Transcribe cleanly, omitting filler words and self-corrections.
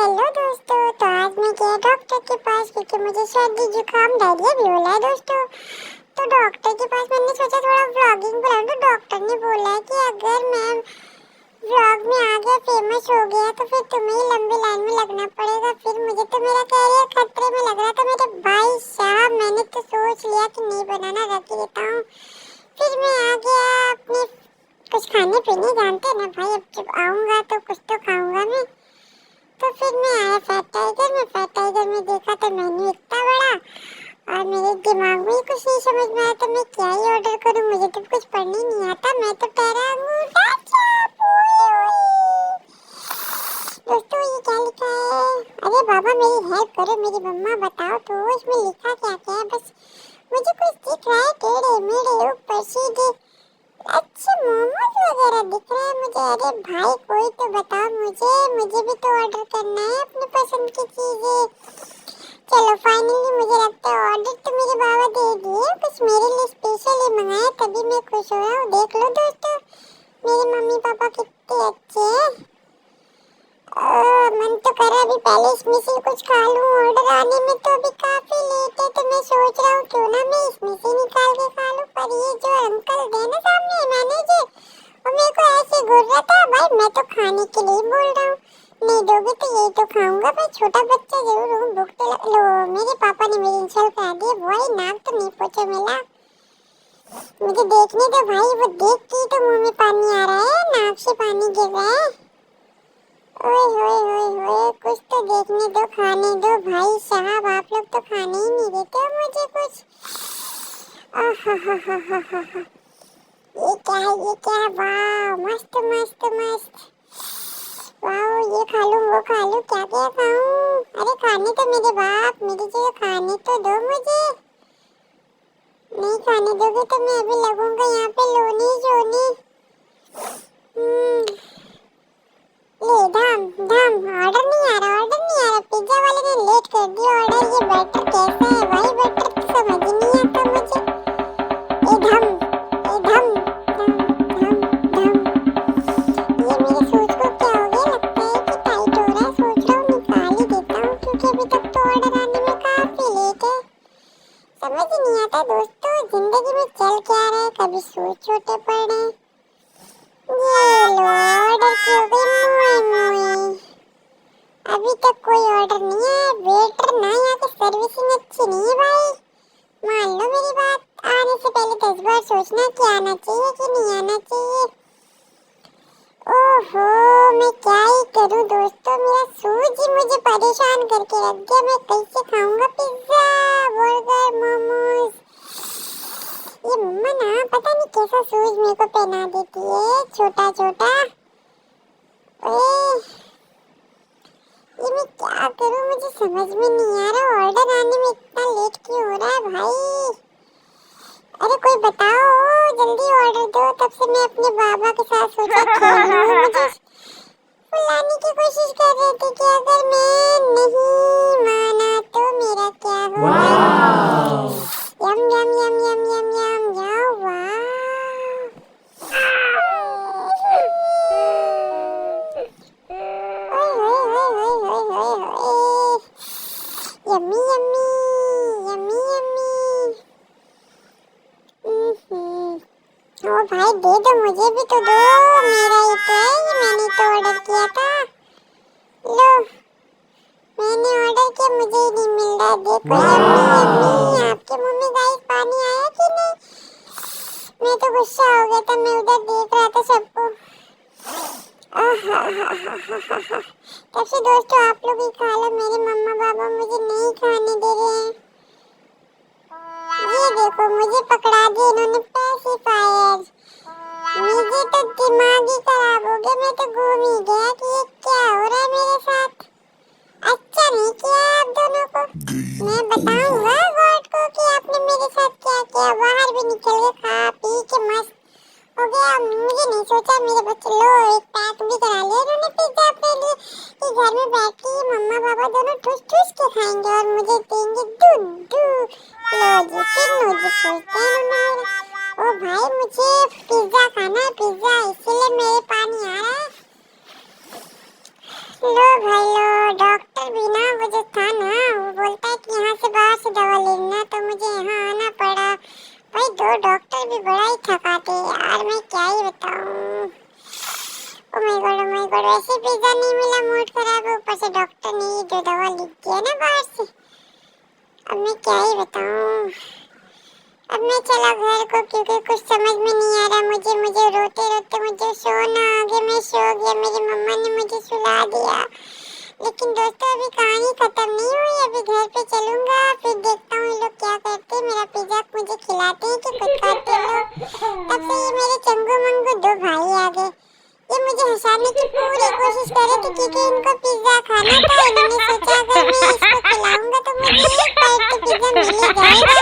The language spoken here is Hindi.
हेलो दोस्तों, तो आज मैं गया डॉक्टर के पास क्योंकि मुझे सर्दी जुकाम डायरिया भी हो रहा है दोस्तों। तो डॉक्टर के पास मैंने सोचा थोड़ा व्लॉगिंग बनाऊं। तो डॉक्टर ने बोला है कि अगर मैं व्लॉग में आ गया, फेमस हो गया, तो फिर तुम्हें ही लंबी लाइन में लगना पड़ेगा। फिर मुझे तो मेरा कैरियर खतरे में लग रहा था। मेरे भाई साहब, मैंने तो सोच लिया कि नहीं बनाना, रख ही देता हूँ। फिर मैं आ गया अपने कुछ खाने पीने, जानते ना भाई, अब जब आऊँगा तो कुछ तो खाऊंगा मैं। तो फिर मैं आया फैट टाइगर में देखा तो मेन्यू इतना बड़ा और मेरे दिमाग में कुछ नहीं समझ में आया तो मैं क्या ही ऑर्डर करूं। मुझे तो कुछ पढ़ने नहीं आता, मैं तो ठहरा हूं। दोस्तों ये क्या लिखा है? अरे बाबा मेरी हेल्प करो, मेरी मम्मा बताओ तो इसमें लिखा क्या क्या है। बस मुझे कुछ दिख रहा है, टेढ़े मेढ़े ऊपर सीधे अच्छे मोमोज वगैरह दिख रहे हैं मुझे। अरे भाई कोई तो बताओ मुझे भी तो ऑर्डर करना है अपनी पसंद की चीजें। चलो फाइनली मुझे लगता है ऑर्डर तो मेरे बाबा दे दिए, कुछ मेरे लिए स्पेशली मंगाया, तभी मैं खुश हो रहा हूँ। देख लो दोस्तों, मेरे मम्मी पापा कितने अच्छे हैं। मन तो कर रहा अभी पहले इसमें से कुछ खा लूं। ऑर्डर आने में तो अभी काफी लेट है, तो मैं सोच रहा हूँ क्यों ना मैं इसमें से निकाल के खा लूं। पर ये जो अंकल थे ना सामने मैनेजर, वो मेरे को ऐसे घूर रहा था। भाई मैं तो खाने के लिए बोल रहा हूँ, नहीं दोगे तो यही तो खाऊंगा। मैं छोटा बच्चा जरूर हूँ, भूख तो लो। मेरे पापा ने मेरी इंसल्ट करा दी। भाई नाक तो नहीं पोछो मिला, मुझे देखने दो भाई। वो देख के तो मुंह में पानी आ रहा है, नाक से पानी गिर रहा है। ओए होए होए होए, कुछ तो देखने दो, खाने दो भाई साहब। आप लोग तो खाने ही नहीं देते हो मुझे कुछ। आहाहाहाहा, ये क्या है, ये क्या है? वाह मस्त मस्त मस्त, वाह ये खा लूं वो खा लूं, क्या क्या खाऊं? अरे खाने तो मेरे बाप, मेरी जगह खाने तो दो मुझे। नहीं खाने दोगे तो मैं अभी लगूंगा यहाँ पे लोनी जोनी। ले धाम धाम, ऑर्डर नहीं आ रहा। पिज्जा वाले ने लेट कर दिया ऑर्डर। ये बैटर कैसा है भाई? बैटर तो समझ ही नहीं आता मुझे। ए धम धम धम धम। ये मेरे सूज को क्या हो गया? लगता है कि टाइट हो रहा है। सोच रहा हूँ निकाल ही देता हूँ क्योंकि अभी तक तो ऑर्डर आने में काफी लेट है। समझ ही नहीं आता दोस्तों, जिंदगी में चल क्या रहा है। कभी सूज छोटे पड़ रहे हैं। ये लो ऑर्डर की हो गई मुई मुई। अभी तक कोई ऑर्डर नहीं है। वेटर ना, यहाँ की सर्विसिंग अच्छी नहीं है भाई। मान लो मेरी बात, आने से पहले 10 बार सोचना कि आना चाहिए कि नहीं आना चाहिए। ओहो मैं क्या ही करूं दोस्तों, मेरा सूज ही मुझे परेशान करके रख दिया। मैं कैसे खाऊंगा पिज्जा बर्गर मोमोज? ये मम्मा ना पता नहीं कैसा सूज मेरे को पहना देती है, छोटा छोटा। ये मैं क्या करूं, मुझे समझ में नहीं आ रहा। ऑर्डर आने में इतना लेट क्यों हो रहा है भाई? अरे कोई बताओ, जल्दी ऑर्डर दो। तब से मैं अपने बाबा के साथ सोचा खेलूं। मुझे बुलाने की कोशिश कर रहे थे कि अगर मैं नहीं माना तो मेरा क्या होगा। यम यम यम यम यम यम जाओ। वाह यम्मी यम्मी यम्मी यम्मी। ओ भाई दे दो, मुझे भी तो दो। मेरा ही तो है ये, मैंने तो ऑर्डर किया था। लो मैंने ऑर्डर किया, मुझे ही नहीं मिल रहा। देखो यम्मी यम्मी। आपके मुंह में गाइस पानी आया कि नहीं? मैं तो गुस्सा हो गया था, मैं उधर देख रहा था सबको। तब से दोस्तों आप लोग ही खा लो, मेरे मम्मा पापा मुझे नहीं खाने दे रहे हैं। ये देखो मुझे पकड़ा दिया इन्होंने पैसिफायर। मुझे तो दिमाग ही खराब हो गया, मैं तो घूम ही गया कि ये क्या हो रहा है मेरे साथ। अच्छा नहीं किया आप दोनों को। मैं बताऊंगा गॉड को कि आपने मेरे साथ क्या किया। बाहर भी निकल के खा पी के मस्त हो गया। मुझे नहीं सोचा मेरे बच्चे। लो एक पैक भी करा लिया इन्होंने पिज्जा अपने लिए कि घर में बैठ के मम्मा पापा दोनों ठूस ठूस के खाएंगे और मुझे देंगे दूध। लो जी किन्नू जी सोचते हैं उन्होंने। ओ भाई मुझे पिज्जा खाना है, पिज्जा, इसलिए मेरे पानी आ रहा है। लो भाई लो, डॉक्टर मेरा मूड खराब है, ऊपर से डॉक्टर ने ये जो दवा लिख दिया ना बाहर से, अब मैं क्या ही बताऊं। अब मैं चला घर को, क्योंकि कुछ समझ में नहीं आ रहा मुझे रोते रोते मुझे सोना आ गया, मैं सो गया, मेरी मम्मा ने मुझे सुला दिया। लेकिन दोस्तों अभी कहानी खत्म नहीं हुई, अभी घर पे चलूंगा, फिर देखता हूँ ये लोग क्या करते हैं, मेरा पिज्जा मुझे खिलाते हैं कि खुद खाते लोग। तब से ये मेरे चंगू मंगू दो भाई आ गए, ये मुझे हंसाने की पूरी कोशिश कर रहे थे, क्योंकि इनको पिज्जा खाना था। इन्होंने सोचा अगर मैं इसको खिलाऊंगा तो मुझे एक बाइट तो पिज्जा मिल ही जाएगा।